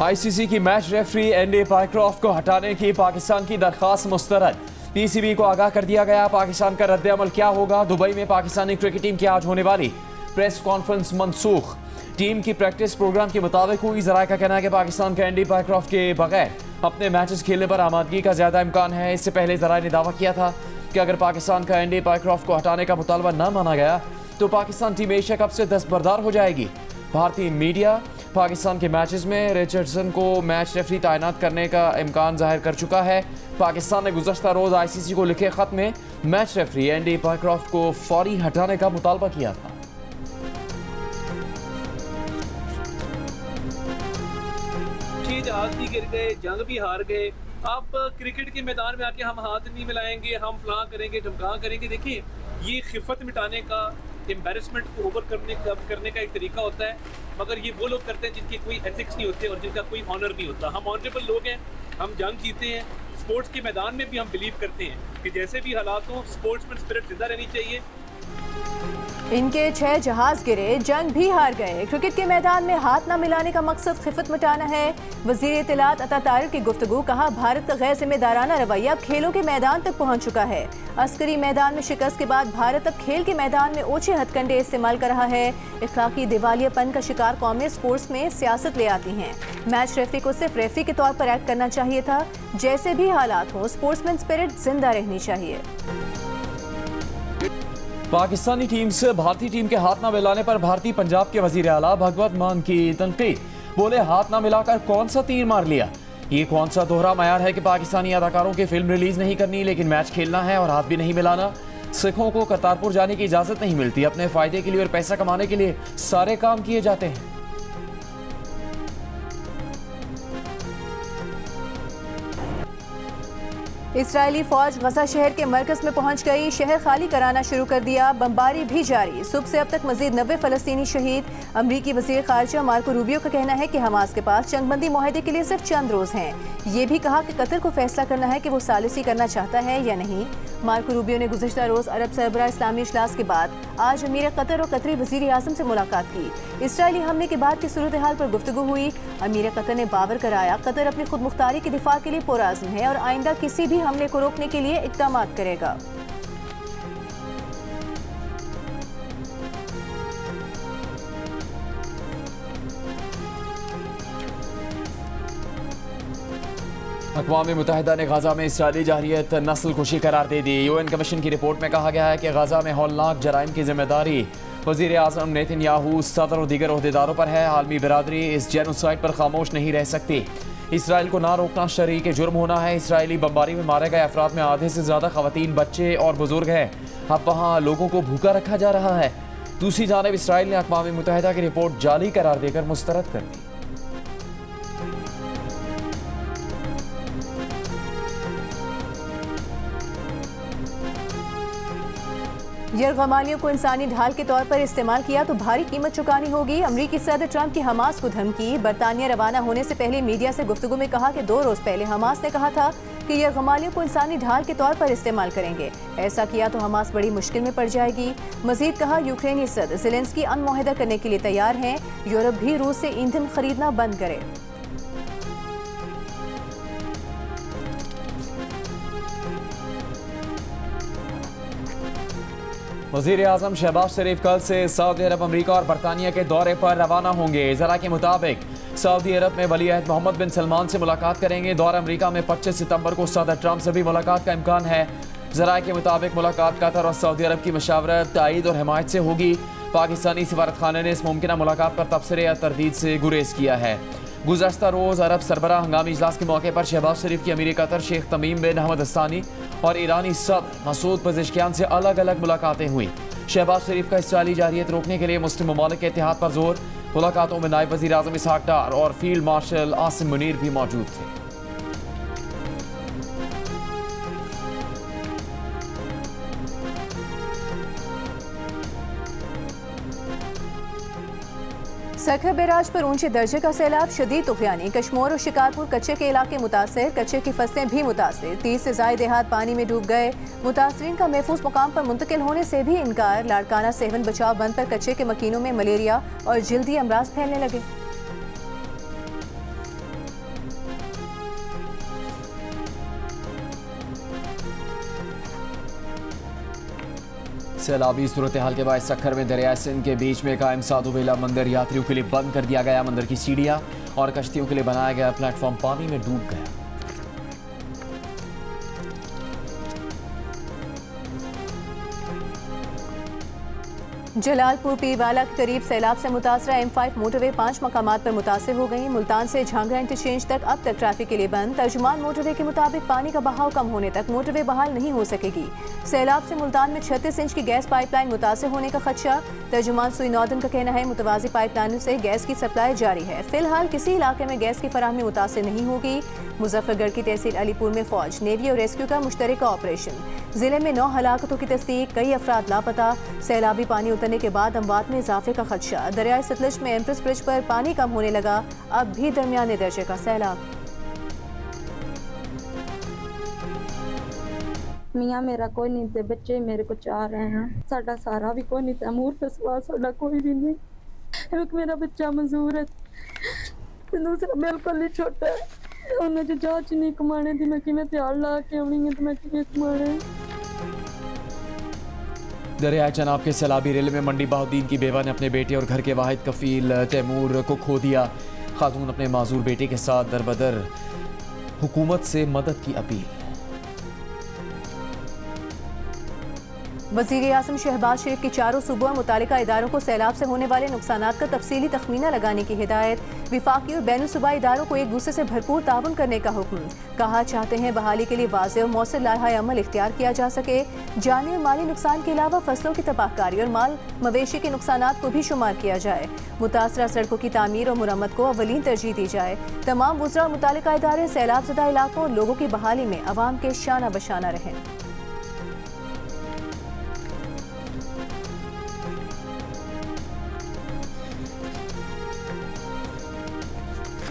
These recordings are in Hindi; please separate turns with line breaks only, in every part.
आईसीसी की मैच रेफरी एंडी पायक्रॉफ्ट को हटाने की पाकिस्तान की दरखास्त मुस्तरद। पीसीबी को आगाह कर दिया गया, पाकिस्तान का रद्द-ए-अमल क्या होगा। दुबई में पाकिस्तानी क्रिकेट टीम की आज होने वाली प्रेस कॉन्फ्रेंस मनसूख। टीम की प्रैक्टिस प्रोग्राम के मुताबिक हुई। ज़राए का कहना है कि पाकिस्तान का एंडी पायक्रॉफ्ट के बगैर अपने मैचेस खेलने पर आमादगी का ज्यादा इम्कान है। इससे पहले ज़राए ने दावा किया था कि अगर पाकिस्तान का एंडी पायक्रॉफ्ट को हटाने का मुतालबा न माना गया तो पाकिस्तान टीम एशिया कप से दस्तबरदार हो जाएगी। भारतीय मीडिया पाकिस्तान के मैचेस में रिचर्डसन को मैच रेफरी तैनात करने का इम्कान जाहिर कर चुका है। पाकिस्तान ने गुज़श्ता रोज़ आईसीसी को लिखे खत में मैच रेफरी एंडी पायक्रॉफ्ट को फौरी हटाने का मुतालबा किया था।
जहाज भी गिर गए, जंग भी हार गए, आप क्रिकेट के मैदान में आके हम हाथ नहीं मिलाएंगे, हम फलां करेंगे, ढमकां करेंगे। देखिए, ये खिफत मिटाने का, एम्बेरसमेंट को ओवर करने का एक तरीका होता है, मगर ये वो लोग करते हैं जिनके कोई एथिक्स नहीं होते और जिनका कोई ऑनर नहीं होता। हम ऑनरेबल लोग हैं, हम जंग जीते हैं। स्पोर्ट्स के मैदान में भी हम बिलीव करते हैं कि जैसे भी हालात हो, स्पोर्ट्समैन स्पिरिट जिंदा रहनी चाहिए।
इनके 6 जहाज गिरे, जंग भी हार गए। क्रिकेट के मैदान में हाथ न मिलाने का मकसद खिफत मिटाना है। वज़ीर इत्तलात अता तारिक की गुफ्तगू, कहा भारत का गैर जिम्मेदाराना रवैया अब खेलों के मैदान तक पहुंच चुका है। अस्करी मैदान में शिकस्त के बाद भारत अब खेल के मैदान में ओछे हथकंडे इस्तेमाल कर रहा है। इखलाकी दिवालियापन का शिकार कौमें स्पोर्ट्स में सियासत ले आती हैं। मैच रेफरी को सिर्फ रेफरी के तौर पर एक्ट करना चाहिए था। जैसे भी हालात हो, स्पोर्ट्समैन स्पिरिट जिंदा रहनी चाहिए।
पाकिस्तानी टीम से भारतीय टीम के हाथ न मिलाने पर भारतीय पंजाब के वजीर आला भगवत मान की तनकीद। बोले, हाथ न मिलाकर कौन सा तीर मार लिया। ये कौन सा दोहरा मयार है कि पाकिस्तानी अदाकारों की फिल्म रिलीज नहीं करनी लेकिन मैच खेलना है और हाथ भी नहीं मिलाना। सिखों को करतारपुर जाने की इजाजत नहीं मिलती। अपने फायदे के लिए और पैसा कमाने के लिए सारे काम किए जाते हैं।
इस्राएली फौज गजा शहर के मरकज में पहुंच गई। शहर खाली कराना शुरू कर दिया। बमबारी भी जारी। सुबह से अब तक मजीद 90 फलस्तीनी शहीद। अमरीकी वजीर खारजा मार्को रूबियो का कहना है कि हमास के पास जंगबंदी मुआहदे के लिए सिर्फ चंद रोज हैं। ये भी कहा कि कतर को फैसला करना है कि वो सालिसी करना चाहता है या नहीं। मार्को रूबियो ने गुज़श्ता रोज अरब सरबराह इस्लामी इजलास के बाद आज अमीर कतर और कतरी वजीर आज़म से मुलाकात की। इसराइली हमले के बाद की सूरत हाल पर गुफ्तगू हुई। अमीर कतर ने बावर कराया कतर अपनी खुद मुख्तारी के दिफा के लिए पुरआज़म है और आइंदा किसी भी हमले को रोकने के लिए इक़दाम करेगा।
अक़वाम मुत्तहिदा ने गाज़ा में इसराइली जारहियत नस्ल कुशी करार दे दी। यूएन कमीशन की रिपोर्ट में कहा गया है कि गाज़ा में हौलनाक जराइम की जिम्मेदारी वज़ीर आज़म नेतन्याहू, सदर और दीगर ओहदेदारों पर है। आलमी बिरादरी इस जेनोसाइड पर खामोश नहीं रह सकती। इसराइल को ना रोकना शरीक जुर्म होना है। इसराइली बमबारी में मारे गए अफराद में आधे से ज़्यादा ख़वातीन, बच्चे और बुजुर्ग हैं। अब वहाँ लोगों को भूखा रखा जा रहा है। दूसरी जानब इसराइल ने अक़वाम मुत्तहिदा की रिपोर्ट जाली करार देकर मुस्तरद कर दी।
यरगमालियों को इंसानी ढाल के तौर पर इस्तेमाल किया तो भारी कीमत चुकानी होगी। अमरीकी सदर ट्रंप की हमास को धमकी। बरतानिया रवाना होने से पहले मीडिया से गुफ्तगू में कहा कि 2 रोज पहले हमास ने कहा था कि यरगमालियों को इंसानी ढाल के तौर पर इस्तेमाल करेंगे। ऐसा किया तो हमास बड़ी मुश्किल में पड़ जाएगी। मजीद कहा, यूक्रेनी सदर ज़ेलेंस्की अमन मुआहदा करने के लिए तैयार हैं। यूरोप भी रूस से ईंधन खरीदना बंद करे।
वज़ीर आज़म शहबाज शरीफ कल से सऊदी अरब, अमरीका और बरतानिया के दौरे पर रवाना होंगे। ज़रा के मुताबिक सऊदी अरब में वली अहद मोहम्मद बिन सलमान से मुलाकात करेंगे। दौरा अमरीका में 25 सितंबर को सदर ट्रंप से भी मुलाकात का इम्कान है। ज़रा के मुताबिक मुलाकात कतर और सऊदी अरब की मशावरत, तायीद और हिमायत से होगी। पाकिस्तानी सफारतखाने ने इस मुमकिन मुलाकात पर तबसरे या तरदीद से गुरेज किया है। गुज़श्ता रोज़ अरब सरबराह हंगामी इजलास के मौके पर शहबाज शरीफ की अमीर कतर शेख तमीम बिन अहमद अस्सानी और ईरानी सदर मसूद पज़ेश्कियान से अलग अलग मुलाकातें हुई। शहबाज शरीफ का इसराइली जारहियत रोकने के लिए मुस्लिम ममालिक के इत्तेहाद पर जोर। मुलाकातों में नायब वज़ीर आज़म इसहाक डार और फील्ड मार्शल आसिम मुनीर भी मौजूद थे।
सखर बैराज पर ऊंचे दर्जे का सैलाब, शदीद तुग़यानी। कश्मीर और शिकारपुर कच्चे के इलाके मुतासर, कच्चे की फसलें भी मुतासर। 30 से ज़ायद देहात पानी में डूब गए। मुतासरीन का महफूज मुकाम पर मुंतकिल होने से भी इनकार। लाड़काना सेवन बचाव बंद पर कच्चे के मकीनों में मलेरिया और जल्दी अमराज फैलने लगे।
सैलाबी सूरत हाल के बाद सक्खर में दरिया सिंध के बीच में कायम साधु बेला मंदिर यात्रियों के लिए बंद कर दिया गया। मंदिर की सीढ़ियां और कश्तियों के लिए बनाया गया प्लेटफॉर्म पानी में डूब गया।
जलालपुर पीरवाला के करीब सैलाब से मुतासरा M5 मोटरवे 5 मकामात पर मुतासिर हो गई। मुल्तान से झांगरा इंटरचेंज तक अब तक ट्रैफिक के लिए बंद। तर्जुमान मोटरवे के मुताबिक पानी का बहाव कम होने तक मोटरवे बहाल नहीं हो सकेगी। सैलाब से मुल्तान में 36 इंच की गैस पाइपलाइन मुतासिर होने का खदशा। तर्जुमान सुई नॉर्दर्न का कहना है मुतवाज़ी पाइपलाइनों से गैस की सप्लाई जारी है। फिलहाल किसी इलाके में गैस की फराहमी मुतासिर नहीं होगी। मुजफ्फरगढ़ की तहसील अलीपुर में फौज, नेवी और रेस्क्यू का मुश्तरका ऑपरेशन। जिले में 9 हलाकतों की तस्दीक, कई अफराद लापता। सैलाबी पानी उतरने के बाद अमवात में इजाफे का खदशा। दरियाए सतलुज में एम्प्रेस ब्रिज पर पानी कम होने लगा। अब भी दरमियाने दर्जे का सैलाब।
मियाँ मेरा कोई नहीं थे, बच्चे मेरे को चाह रहे हैं। साडा सारा भी कोई नहीं था, मूर का सवाल साडा कोई भी नहीं। एक मेरा बच्चा मजदूर है, दूसरा बिल्कुल ही छोटा है। उन्हें जो जांच नहीं कमाने दी, मैं किमें त्यार ला के आनी है तो मैं किमें कमाने।
दरिया चनाब के सैलाबी रेल में मंडी बहाउद्दीन की बेवा ने अपने बेटे और घर के वाहिद कफील तैमूर को खो दिया। खातून अपने माजूर बेटे के साथ दरबदर, हुकूमत से मदद की अपील।
वज़ीर आज़म शहबाज शरीफ की चारों सूबों और मुतालिका इदारों को सैलाब से होने वाले नुकसानात का तफसीली तखमीना लगाने की हिदायत। विफाकी और बैनुल सूबाई इदारों को एक दूसरे से भरपूर ताउन करने का हुक्म। कहा चाहते हैं बहाली के लिए वाज़ेह और मौसर लाहा अमल इख्तियार किया जा सके। जानी और माली नुकसान के अलावा फसलों की तबाहकारी और माल मवेशी के नुकसानात को भी शुमार किया जाए। मुतासरा सड़कों की तामीर और मुरम्मत को अवलीन तरजीह दी जाए। तमाम वुज़रा और मुतालिका इदारे सैलाब ज़दा इलाकों और लोगों की बहाली में अवाम के शाना बशाना रहें।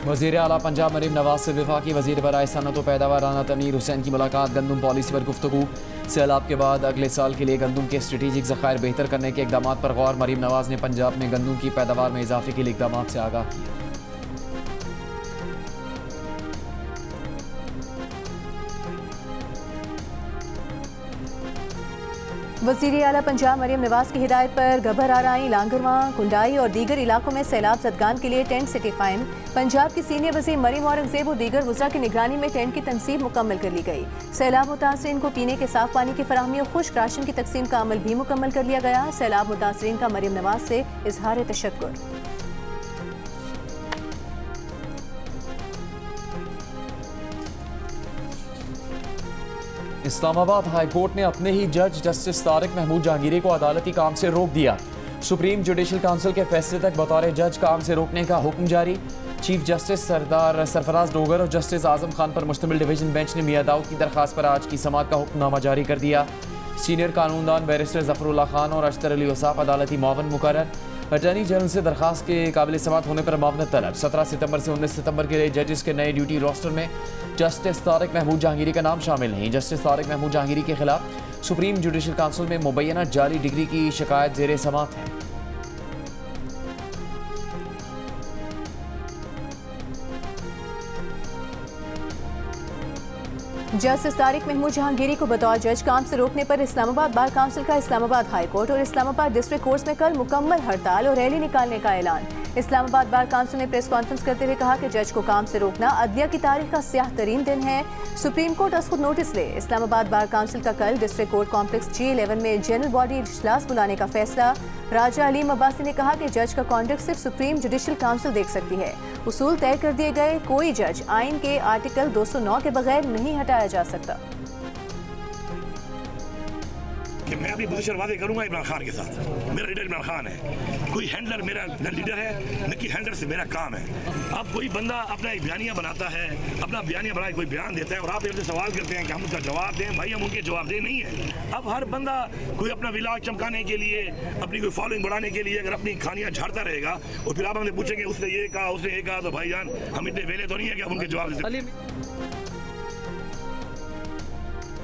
वज़ीर आला पंजाब मरीम नवाज से वफाकी वज़ीर बराए सनअत व पैदावार राना तनवीर हुसैन की मुलाकात। गंदम पॉलिसी पर गुफ्तगू। सैलाब के बाद अगले साल के लिए गंदम के स्ट्रेटेजिक ज़खायर बेहतर करने के इक़दामात पर गौर। मरीम नवाज ने पंजाब में गंदम की पैदावार में इजाफे के लिए इक़दामात से आगाह किया।
वज़ीर आला पंजाब मरीम नवाज की हिदायत पर गबर आराई, लांगरवां, कुंडाई और दीगर इलाकों में सैलाब ज़दगान के लिए टेंट सिटी कायम। पंजाब की सीनियर वज़ीर मरीम औरंगज़ेब और दीगर वज़रा की निगरानी में टेंट की तनसीब मुकम्मल कर ली गई। सैलाब मुतासरीन को पीने के साफ पानी की फराहमी और खुश्क राशन की तकसीम का अमल भी मुकम्मल कर लिया गया। सैलाब मुतासरीन का मरीम नवाज से इजहार तशक्कुर।
इस्लामाबाद हाई कोर्ट ने अपने ही जज जस्टिस तारिक महमूद जहांगीरी को अदालती काम से रोक दिया। सुप्रीम जुडिशल काउंसिल के फैसले तक बतौर जज काम से रोकने का हुक्म जारी। चीफ जस्टिस सरदार सरफराज डोगर और जस्टिस आजम खान पर मुश्तमिल डिवीजन बेंच ने मियां दाऊद की दरख्वास्त पर आज की समाअत का हुक्मनामा जारी कर दिया। सीनियर कानूनदान बैरिस्टर जफरुल्लाह खान और अख्तर अली वसाफ अदालती मावन मुकर्रर। अटॉर्नी जनरल से दरखास्त के काबिल समाअत होने पर मामला तलब। 17 सितंबर से 19 सितंबर के लिए जजेस के नए ड्यूटी रोस्टर में जस्टिस तारिक महमूद जहांगीरी का नाम शामिल नहीं। जस्टिस तारिक महमूद जहांगीरी के खिलाफ सुप्रीम जुडिशल काउंसिल में मुबैना जाली डिग्री की शिकायत जेर समाअत है।
जस्टिस तारिक महमूद जहांगीरी को बतौर जज काम से रोकने पर इस्लामाबाद बार काउंसिल का इस्लामाबाद हाई कोर्ट और इस्लामाबाद डिस्ट्रिक्ट कोर्ट्स में कल मुकम्मल हड़ताल और रैली निकालने का ऐलान। इस्लामाबाद बार काउंसिल ने प्रेस कॉन्फ्रेंस करते हुए कहा कि जज को काम से रोकना अदलिया की तारीख का स्याह तरीन दिन है। सुप्रीम कोर्ट अस खुद नोटिस ले। इस्लामाबाद बार काउंसिल का कल डिस्ट्रिक्ट कोर्ट कॉम्प्लेक्स G11 में जनरल बॉडी इजलास बुलाने का फैसला। राजा अलीम अब्बासी ने कहा कि जज का कॉन्डक्ट सिर्फ सुप्रीम जुडिशल काउंसिल देख सकती है। उसूल तय कर दिए गए, कोई जज आइन के आर्टिकल 209 के बगैर नहीं हटाया जा सकता।
कि मैं अपनी पोजीशन वादे करूंगा इमरान खान के साथ। मेरा लीडर इमरान खान है, कोई हैंडलर मेरा न लीडर है न कि हैंडलर से मेरा काम है। अब कोई बंदा अपना एक बयानिया बनाता है, अपना बयानिया बना कोई बयान देता है और आप हमसे सवाल करते हैं कि हम उसका जवाब दें। भाई हम उनके जवाब दे नहीं है। अब हर बंदा कोई अपना विलास चमकाने के लिए, अपनी कोई फॉलोइंग बढ़ाने के लिए अगर अपनी खानियां झाड़ता रहेगा और फिर आप हमसे पूछेंगे उसने ये कहा उसने ये कहा, तो भाईजान हम इतने वेले तो नहीं है कि हम उनके जवाब दे सकते।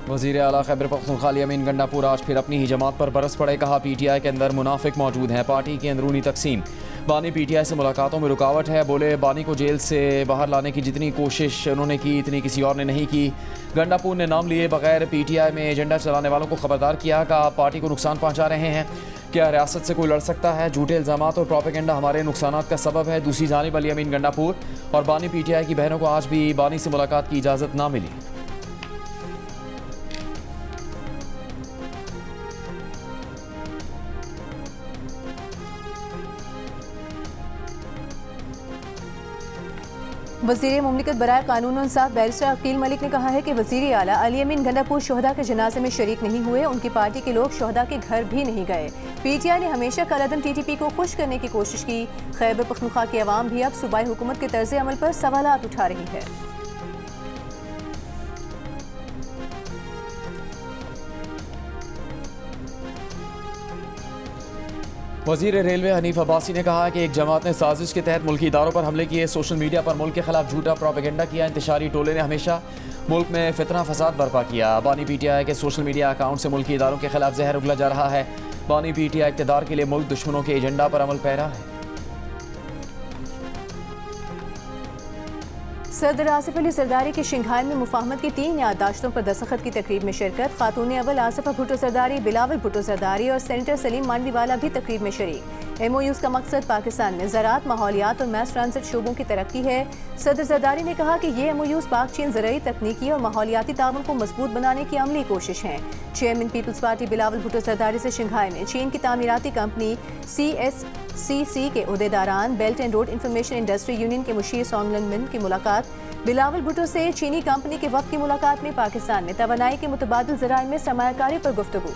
वज़ीर आला खैबर पख्तूनख्वा अमीन गंडापुर आज फिर अपनी ही जमात पर बरस पड़े। कहा PTI के अंदर मुनाफिक मौजूद हैं, पार्टी की अंदरूनी तकसीम। बानी पीटीआई से मुलाकातों में रुकावट है। बोले बानी को जेल से बाहर लाने की जितनी कोशिश उन्होंने की इतनी किसी और ने नहीं की। गंडापुर ने नाम लिए बगैर पीटीआई में एजेंडा चलाने वालों को खबरदार किया, कहा आप पार्टी को नुकसान पहुंचा रहे हैं। क्या रियासत से कोई लड़ सकता है? झूठे इल्जामात और प्रोपेगेंडा हमारे नुकसान का सबब है। दूसरी जानिब अली अमीन गंडापुर और बानी पीटीआई की बहनों को आज भी बानी से मुलाकात की इजाज़त ना मिली।
वज़ीर मुमलिकत बराए कानून और इंसाफ बैरिस्टर अकील मलिक ने कहा है कि वज़ीर आला अली अमीन गंडापुर शोहदा के जनाजे में शरीक नहीं हुए। उनकी पार्टी के लोग शोहदा के घर भी नहीं गए। पीटीआई ने हमेशा कलअदम टीटीपी को खुश करने की कोशिश की। खैबर पख्तूनख्वा की अवाम भी अब सूबाई हुकूमत के तर्ज अमल पर सवालात उठा रही है।
वज़ीर रेलवे हनीफ अब्बासी ने कहा कि एक जमात ने साजिश के तहत मुल्की इदारों पर हमले किए। सोशल मीडिया पर मुल्क के खिलाफ झूठा प्रोपेगेंडा किया। इंतशारी टोले ने हमेशा मुल्क में फितना फसाद बर्पा किया। बानी पीटीआई के सोशल मीडिया अकाउंट से मुल्की इदारों के खिलाफ जहर उगला जा रहा है। बानी पीटीआई इक़्तिदार के लिए मुल्क दुश्मनों के एजेंडा पर अमल पैरा है।
सदर आसिफ अली जरदारी की शंघाई में मुफाहमत की 3 याददाश्तों पर दस्तखत की तकरीब में शिरकत। खातून अव्वल आसिफा भुट्टो जरदारी, बिलावल भुट्टो जरदारी और सेनेटर सलीम मांडवीवाला भी तकरीब में शरीक। MOUs का मकसद पाकिस्तान में ज़राअत, माहौलियात और मैस ट्रांजिट शोबों की तरक्की है। सदर जरदारी ने कहा कि ये MOUs पाक चीन ज़राई, तकनीकी और माहौलियाती ताउन को मजबूत बनाने की अमली कोशिश हैं। चेयरमैन पीपल्स पार्टी बिलावल भुट्टो जरदारी से शंघाई में चीन की तामीराती कंपनी CSCC के उहदेदारान, Belt and Road Information Industry Union के मुशीर सोंगलनमिन की मुलाकात। बिलावल भुट्टो से चीनी कंपनी के वक्त की मुलाकात में पाकिस्तान में तवानाई के मुतबादिल ज़राए में सरमायाकारी पर गुफ्तगू।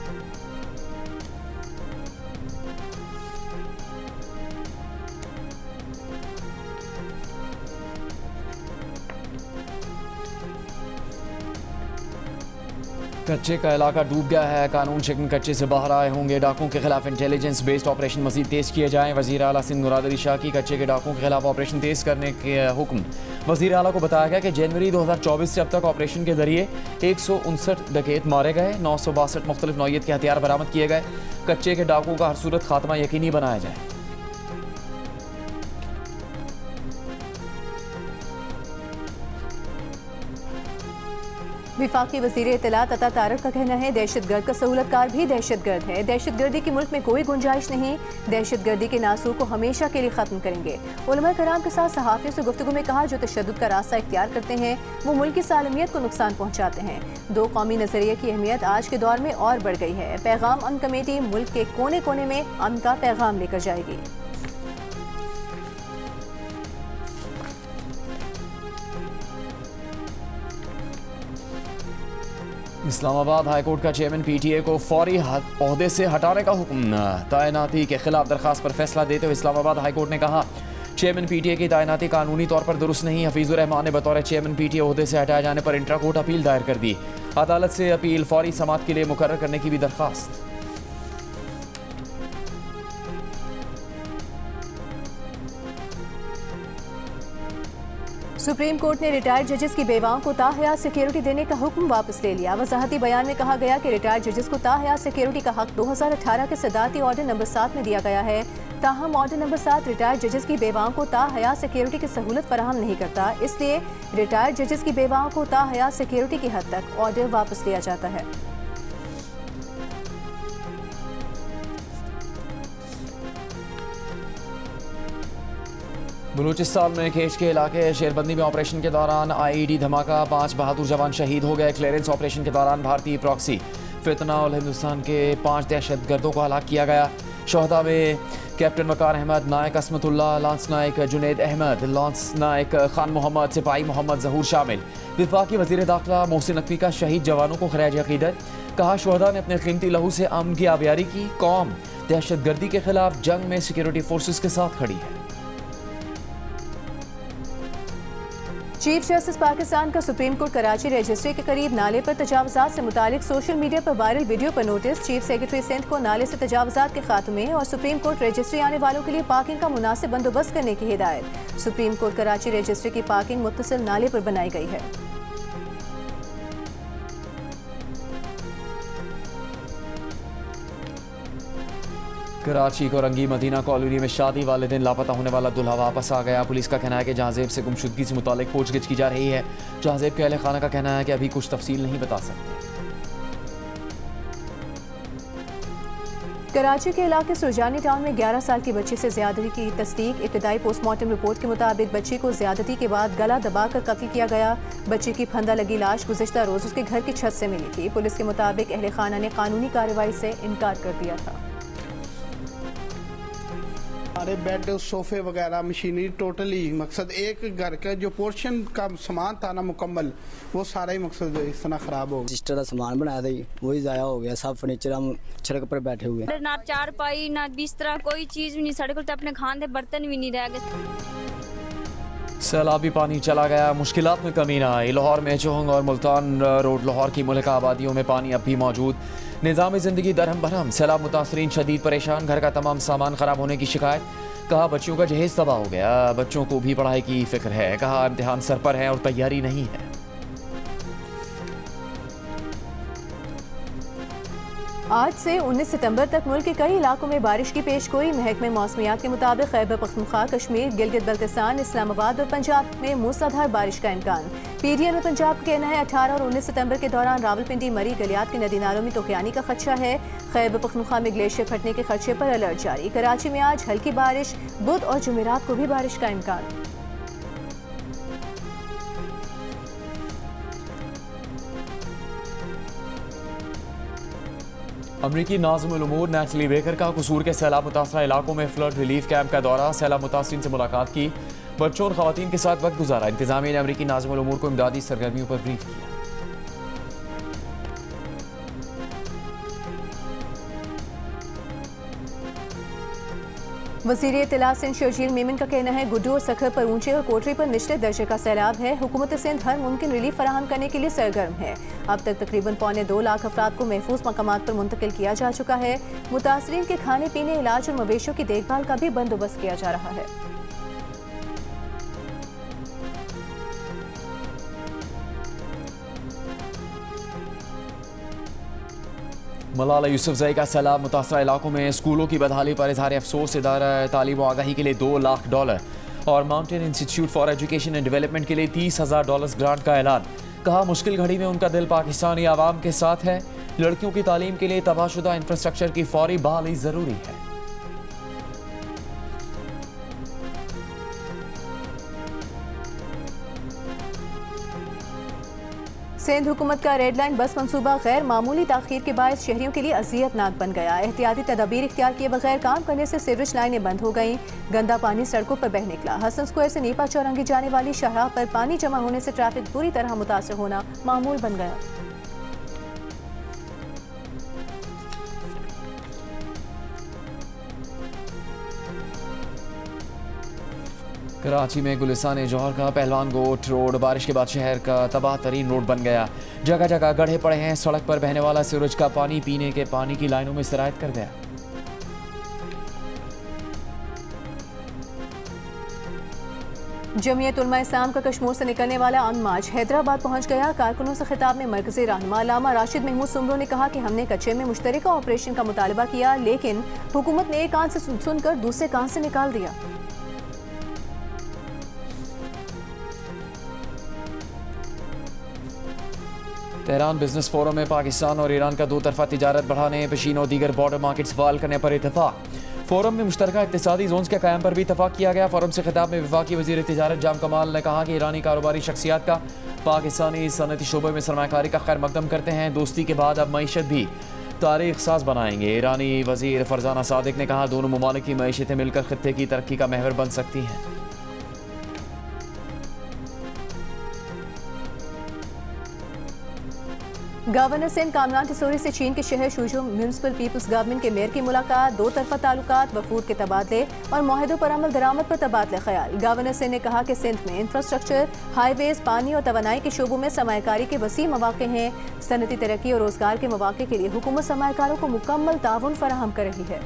कच्चे का इलाका डूब गया है। कानून शिकन कच्चे से बाहर आए होंगे। डाकुओं के खिलाफ इंटेलिजेंस बेस्ड ऑपरेशन मजीद तेज़ किए जाएँ। वज़ीर आला सिंध मुराद अली शाह की कच्चे के डाकुओं के खिलाफ ऑपरेशन तेज़ करने के हुक्म। वज़ीर आला को बताया गया कि जनवरी 2024 से अब तक ऑपरेशन के जरिए 159 डकैत मारे गए। 962 मुख्तलिफ नौइयत के हथियार बरामद किए गए। कच्चे के डाकुओं का हर सूरत खात्मा यकीनी बनाया जाए।
विफाकी वज़ीर इत्तलात अता तारक का कहना है दहशतगर्द का सहूलतकार भी दहशतगर्द है। दहशतगर्दी की मुल्क में कोई गुंजाइश नहीं। दहशतगर्दी के नासूर को हमेशा के लिए ख़त्म करेंगे। उलमा कराम के साथ सहाफ़ियों से गुफ्तगू में कहा जो तशद्दुद का रास्ता इख्तियार करते हैं वो मुल्क की सालमियत को नुकसान पहुँचाते हैं। 2 कौमी नज़रिए की अहमियत आज के दौर में और बढ़ गई है। पैगाम अमन कमेटी मुल्क के कोने कोने में अमन का पैगाम लेकर जाएगी।
इस्लामाबाद हाईकोर्ट का चेयरमैन PTA को फौरी ओहदे से हटाने का हुक्म। तैनाती के खिलाफ दरखास्त पर फैसला देते हुए इस्लामाबाद हाईकोर्ट ने कहा चेयरमैन PTA की तैनाती कानूनी तौर पर दुरुस्त नहीं। हफीजुर रहमान ने बतौर चेयरमैन PTA ओहदे से हटाए जाने पर इंट्रा कोर्ट अपील दायर कर दी। अदालत से अपील फौरी समाअत के लिए मुकर्रर करने की भी दरखास्त।
सुप्रीम कोर्ट ने रिटायर्ड जजेस की बेवाओं को ताहयात सिक्योरिटी देने का हुक्म वापस ले लिया। वजाहती बयान में कहा गया कि रिटायर्ड जजेस को ताहयात सिक्योरिटी का हक 2018 के सदारती ऑर्डर नंबर 7 में दिया गया है। ताहम ऑर्डर नंबर 7 रिटायर्ड जजेस की बेवाओं को ताहयात सिक्योरिटी की सहूलत फराहम नहीं करता। इसलिए रिटायर्ड जजेस की बेवाओं को ताहयात सिक्योरिटी की हद तक ऑर्डर वापस लिया जाता है।
बलूचिस्तान में खेच के इलाके शेरबंदी में ऑपरेशन के दौरान IED धमाका। 5 बहादुर जवान शहीद हो गए। क्लियरेंस ऑपरेशन के दौरान भारतीय प्रॉक्सी फितना और हिंदुस्तान के 5 दहशतगर्दों को हलाक किया गया। शोहदा में कैप्टन वकार अहमद, नायक असमतुल्ला, लांस नायक जुनैद अहमद, लांस नायक खान मोहम्मद, सिपाही मोहम्मद जहूर शामिल। वफाकी वज़ीर दाखिला मोहसिन नकवी का शहीद जवानों को खराज अकीदत। कहा शोहदा ने अपने कीमती लहू से अमन की आबियारी की। कौम दहशतगर्दी के खिलाफ जंग में सिक्योरिटी फोर्सेस के साथ खड़ी है।
चीफ जस्टिस पाकिस्तान का सुप्रीम कोर्ट कराची रजिस्ट्री के करीब नाले पर तजावुजात से मुतालिक सोशल मीडिया पर वायरल वीडियो पर नोटिस। चीफ सेक्रेटरी सिंध को नाले से तजावुजात के खात्मे और सुप्रीम कोर्ट रजिस्ट्री आने वालों के लिए पार्किंग का मुनासिब बंदोबस्त करने की हिदायत। सुप्रीम कोर्ट कराची रजिस्ट्री की पार्किंग मुत्तसिल नाले पर बनाई गई है।
कराची को रंगी मदीना कॉलोनी में शादी वाले दिन लापता होने वाला दूल्हा वापस आ गया। पुलिस का कहना है कि जहाजेब से गुमशुदगी से मुतालिक पूछगिछ की जा रही है। जहाजेब के अहले खाना का कहना है कि अभी कुछ तफसील नहीं बता सकते।
कराची के इलाके सुरजानी टाउन में 11 साल की बच्ची से ज्यादती की तस्दीक। इब्तदाई पोस्टमार्टम रिपोर्ट के मुताबिक बच्ची को ज्यादती के बाद गला दबाकर कत्ल किया गया। बच्ची की फंदा लगी लाश गुज़िश्ता रोज उसके घर की छत से मिली थी। पुलिस के मुताबिक अहले खाना ने कानूनी कार्रवाई से इनकार कर दिया था।
हमारे बेड सोफे वगैरह मशीनरी टोटली मकसद एक घर का जो पोर्शन का सामान था ना मुकम्मल वो सारा ही मकसद इस तरह खराब हो गया।
सिस्टर का सामान बनाया था वही ज़ाया हो गया। सब फर्नीचर हम सड़क पर बैठे हुए।
ना चारपाई ना बिस्तरा कोई चीज भी नहीं। सड़क पर अपने खाने बर्तन भी नहीं रह गए।
सैलाबी पानी चला गया, मुश्किलात में कमी ना आई। लाहौर में चौहंग और मुल्तान रोड लाहौर की मुल्का आबादियों में पानी अब भी मौजूद। निज़ाम ज़िंदगी दरहम बरहम। सैलाब मुतासरीन शदीद परेशान। घर का तमाम सामान ख़राब होने की शिकायत। कहा बच्चों का जहेज तबाह हो गया। बच्चों को भी पढ़ाई की फिक्र है। कहा इम्तिहान सर पर है और तैयारी नहीं है।
आज से 19 सितंबर तक मुल्क के कई इलाकों में बारिश की पेशगोई। महकमे मौसमियात के मुताबिक खैबर पख्तूनख्वा, कश्मीर, गिलगित बल्तिस्तान, इस्लामाबाद और पंजाब में मूसलाधार बारिश का इम्कान। पीटीआई में पंजाब का कहना है 18 और 19 सितंबर के दौरान रावलपिंडी, मरी, गलियात के नदी नालों में तोक़यानी का खदशा है। खैबर पख्तूनख्वा में ग्लेशियर फटने के खदशे पर अलर्ट जारी। कराची में आज हल्की बारिश। बुध और जुमेरात को भी बारिश का इम्कान।
अमरीकी नाज़िमुल उमूर नेटली बेकर का कसूर के सैलाब मुतासरा इलाकों में फ्लड रिलीफ कैंप का दौरा। सैलाब मुतासरीन से मुलाकात की। बच्चों और खवातीन के साथ वक्त गुजारा। इंतजामिया ने अमरीकी नाज़िमुल उमूर को इमदादी सरगर्मियों पर ब्रीफ किया।
वज़ीर इत्तला सिंध शर्जील मेमन का कहना है गुड्डू और सखर पर ऊंचे और कोटरी पर निचले दर्जे का सैलाब है। हुकूमत सिंध हर मुमकिन रिलीफ फराहम करने के लिए सरगर्म है। अब तक तकरीबन 2.25 लाख अफराद को महफूज मकामात पर मुंतकिल किया जा चुका है। मुतासरीन के खाने पीने, इलाज और मवेशियों की देखभाल का भी बंदोबस्त किया जा रहा है।
मलाला यूसुफजई का सैलाब मुतासरा इलाकों में। स्कूलों की बदहाली पर इजहार अफसोस। इदारा तालीम व आगाही के लिए $2 लाख और mountain institute for education and development के लिए $30,000 ग्रांट का ऐलान। कहा मुश्किल घड़ी में उनका दिल पाकिस्तानी आवाम के साथ है। लड़कियों की तालीम के लिए तबाहशुदा इंफ्रास्ट्रक्चर की फौरी बहाली जरूरी है।
सिंध हुकूमत का रेड लाइन बस मंसूबा गैर मामूली ताखीर के बायस शहरियों के लिए अजियतनाक बन गया। एहतियाती तदाबीर इख्तियार किए बगैर काम करने से सीवरेज लाइनें बंद हो गईं। गंदा पानी सड़कों पर बह निकला। हसन स्क्वायर से नीपा चौरंगी जाने वाली शाहराह पर पानी जमा होने से ट्रैफिक बुरी तरह मुतासर होना मामूल बन गया।
कराची में गुलिस्तान जौहर का पहलवान गोट रोड बारिश के बाद शहर का तबाह तरीन रोड बन गया। जगह जगह गड्ढे पड़े हैं। सड़क पर बहने वाला सीवरेज का पानी पीने के पानी की लाइनों में सिरायत कर गया।
जमीयत उलमा इस्लाम का कश्मीर से निकलने वाला अमन मार्च हैदराबाद पहुंच गया। कारकुनों से खिताब में मरकजी रहनुमा अल्लामा राशिद महमूद सुमरो ने कहा कि हमने कच्चे में मुश्तरका ऑपरेशन का मुतालबा किया, लेकिन हुकूमत ने एक कान से सुनकर दूसरे कान से निकाल दिया।
तेहरान बिजनेस फोरम में पाकिस्तान और ईरान का 2 तरफा तिजारत बढ़ाने, पेशीन और दीगर बॉर्डर मार्केट्स फाल करने पर इतफाक। फोरम में मुश्तरका इक्तिसादी जोन्स के क़याम पर भी इतफाक किया गया। फोरम से खिताब में वफाकी वज़ीर तिजारत जाम कमाल ने कहा कि ईरानी कारोबारी शख्सियात का पाकिस्तानी सनती शोबे में सरमायाकारी का खैर मकदम करते हैं। दोस्ती के बाद अब मईशत भी तारीख साज बनाएंगे। ईरानी वज़ीर फरजाना सादिक ने कहा दोनों ममालिक की मईशतें मिलकर खित्ते की तरक्की का महवर बन सकती हैं।
गवर्नर सिंध कामरान टिसोरी से चीन के शहर शूजो म्यूनिसिपल पीपल्स गवर्नमेंट के मेयर की मुलाकात। 2 तरफा ताल्लुकात, वफूद के तबादले और मुआहदों पर अमल दरामद पर तबादले ख्याल। गवर्नर सिंह ने कहा कि सिंध में इंफ्रास्ट्रक्चर, हाईवेज, पानी और तवानाई के शोबों में सरमायाकारी के वसी मौके हैं। सनती तरक्की और रोजगार के मौके के लिए हुकूमत सरमायाकारों को मुकम्मल ताउन फराहम कर रही है।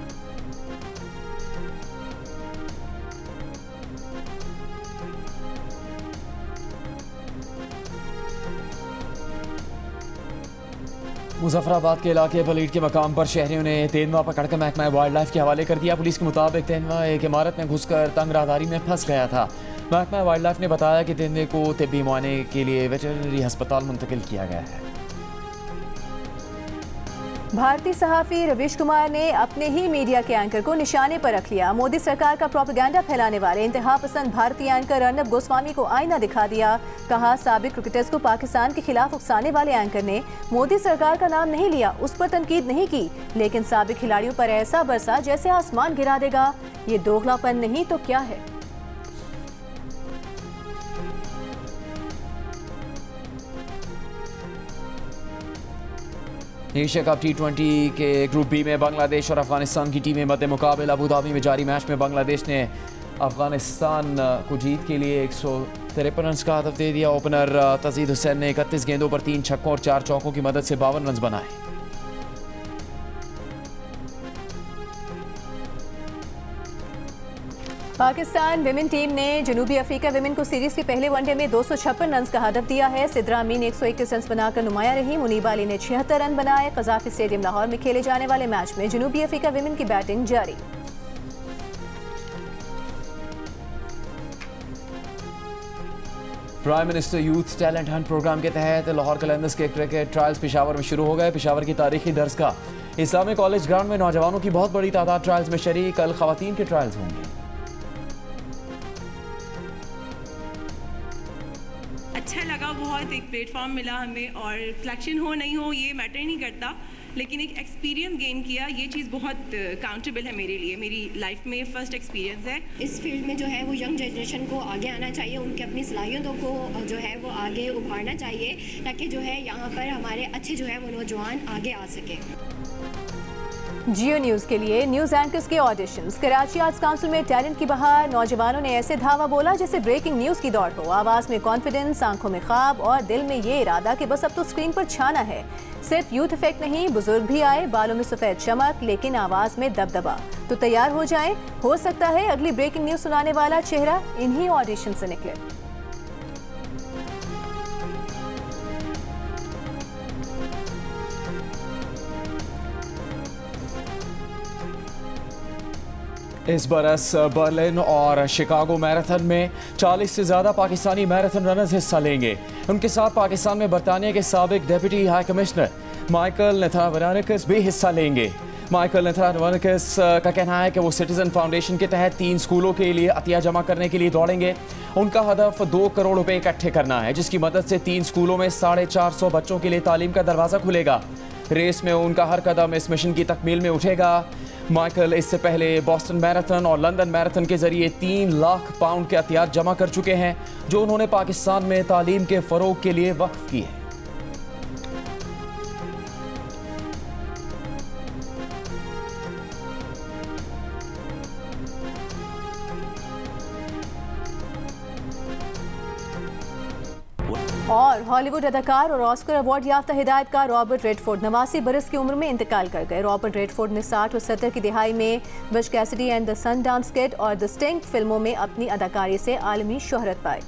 मुजफ्फराबाद के इलाके बलीड के मकाम पर शहरियों ने तेंदुआ पकड़कर महकमा वाइल्ड लाइफ के हवाले कर दिया। पुलिस के मुताबिक तेंदुआ एक इमारत में घुसकर तंग राहदारी में फंस गया था। महकमा वाइल्ड लाइफ ने बताया कि तेंदुए को तिब्बी मुआयने के लिए वेटरनरी अस्पताल मुंतकिल किया गया है।
भारतीय सहाफ़ी रवीश कुमार ने अपने ही मीडिया के एंकर को निशाने पर रख लिया। मोदी सरकार का प्रोपेगेंडा फैलाने वाले इंतहा पसंद भारतीय एंकर अर्नब गोस्वामी को आईना दिखा दिया। कहा, साबिक क्रिकेटर्स को पाकिस्तान के खिलाफ उकसाने वाले एंकर ने मोदी सरकार का नाम नहीं लिया, उस पर तनकीद नहीं की, लेकिन साबिक खिलाड़ियों पर ऐसा बरसा जैसे आसमान गिरा देगा। ये दोगलापन नहीं तो क्या है।
एशिया कप T20 के ग्रुप बी में बांग्लादेश और अफगानिस्तान की टीमें मध्य मुकाबले। अबू धाबी में जारी मैच में बांग्लादेश ने अफगानिस्तान को जीत के लिए 153 रन का हदफ दे दिया। ओपनर तजीद हुसैन ने 31 गेंदों पर 3 छक्कों और 4 चौकों की मदद से 52 रन बनाए।
पाकिस्तान विमेन टीम ने जनूबी अफ्रीका विमेन को सीरीज के पहले वनडे में 256 रन का हदफ दिया है। सिद्रा अमीन 121 रन बनाकर नुमाया रही। मुनीबा अली ने 76 रन बनाए। कज़ाफी स्टेडियम लाहौर में खेले जाने वाले मैच में जनूबी अफ्रीका विमेन की बैटिंग जारी।
Prime minister youth talent hunt program के तहत लाहौर कलंदर्स के क्रिकेट ट्रायल्स पेशावर में शुरू हो गए। पेशावर की तारीखी दरसगाह इस्लामिक कॉलेज ग्राउंड में नौजवानों की बहुत बड़ी तादाद ट्रायल्स में शरीक। कल खवातीन के ट्रायल्स होंगे।
अच्छा लगा, बहुत एक प्लेटफॉर्म मिला हमें, और सिलेक्शन हो नहीं हो ये मैटर नहीं करता, लेकिन एक एक्सपीरियंस गेन किया, ये चीज़ बहुत काउंटेबल है मेरे लिए। मेरी लाइफ में फ़र्स्ट एक्सपीरियंस है।
इस फील्ड में जो है वो यंग जनरेशन को आगे आना चाहिए, उनके अपनी सलाहियतों को जो है वो आगे उभारना चाहिए, ताकि जो है यहाँ पर हमारे अच्छे जो है वो नौजवान आगे आ सके।
जियो न्यूज़ के लिए न्यूज़ एंकर्स के ऑडिशंस। कराची आर्ट्स काउंसिल में टैलेंट की बहार। नौजवानों ने ऐसे धावा बोला जैसे ब्रेकिंग न्यूज़ की दौड़ हो। आवाज़ में कॉन्फिडेंस, आंखों में ख्वाब और दिल में ये इरादा कि बस अब तो स्क्रीन पर छाना है। सिर्फ यूथ इफेक्ट नहीं, बुजुर्ग भी आए, बालों में सफ़ेद चमक लेकिन आवाज़ में दबदबा। तो तैयार हो जाएं, हो सकता है अगली ब्रेकिंग न्यूज़ सुनाने वाला चेहरा इन्हीं ऑडिशन से निकले।
इस बरस बर्लिन और शिकागो मैराथन में 40 से ज़्यादा पाकिस्तानी मैराथन रनर्स हिस्सा लेंगे। उनके साथ पाकिस्तान में बरतानिया के साबिक डेप्यूटी हाई कमिश्नर माइकल नेथानियाहुस भी हिस्सा लेंगे। माइकल नेथानियाहुस का कहना है कि वो सिटीजन फाउंडेशन के तहत 3 स्कूलों के लिए अतिया जमा करने के लिए दौड़ेंगे। उनका हदफ 2 करोड़ रुपए इकट्ठे करना है, जिसकी मदद से 3 स्कूलों में 450 बच्चों के लिए तालीम का दरवाज़ा खुलेगा। रेस में उनका हर कदम इस मिशन की तकमील में उठेगा। माइकल इससे पहले बॉस्टन मैराथन और लंदन मैराथन के जरिए 3 लाख पाउंड के अतियात जमा कर चुके हैं, जो उन्होंने पाकिस्तान में तालीम के फ़रोग के लिए वक्फ किए।
और हॉलीवुड अदाकार और ऑस्कर अवार्ड याफ्ता हिदायतकार रॉबर्ट रेडफोर्ड 89 बरस की उम्र में इंतकाल कर गए। रॉबर्ट रेडफोर्ड ने 60 और 70 की दिहाई में Butch Cassidy and the Sundance Kid और द स्टिंग फिल्मों में अपनी अदाकारी से आलमी शोहरत पाई।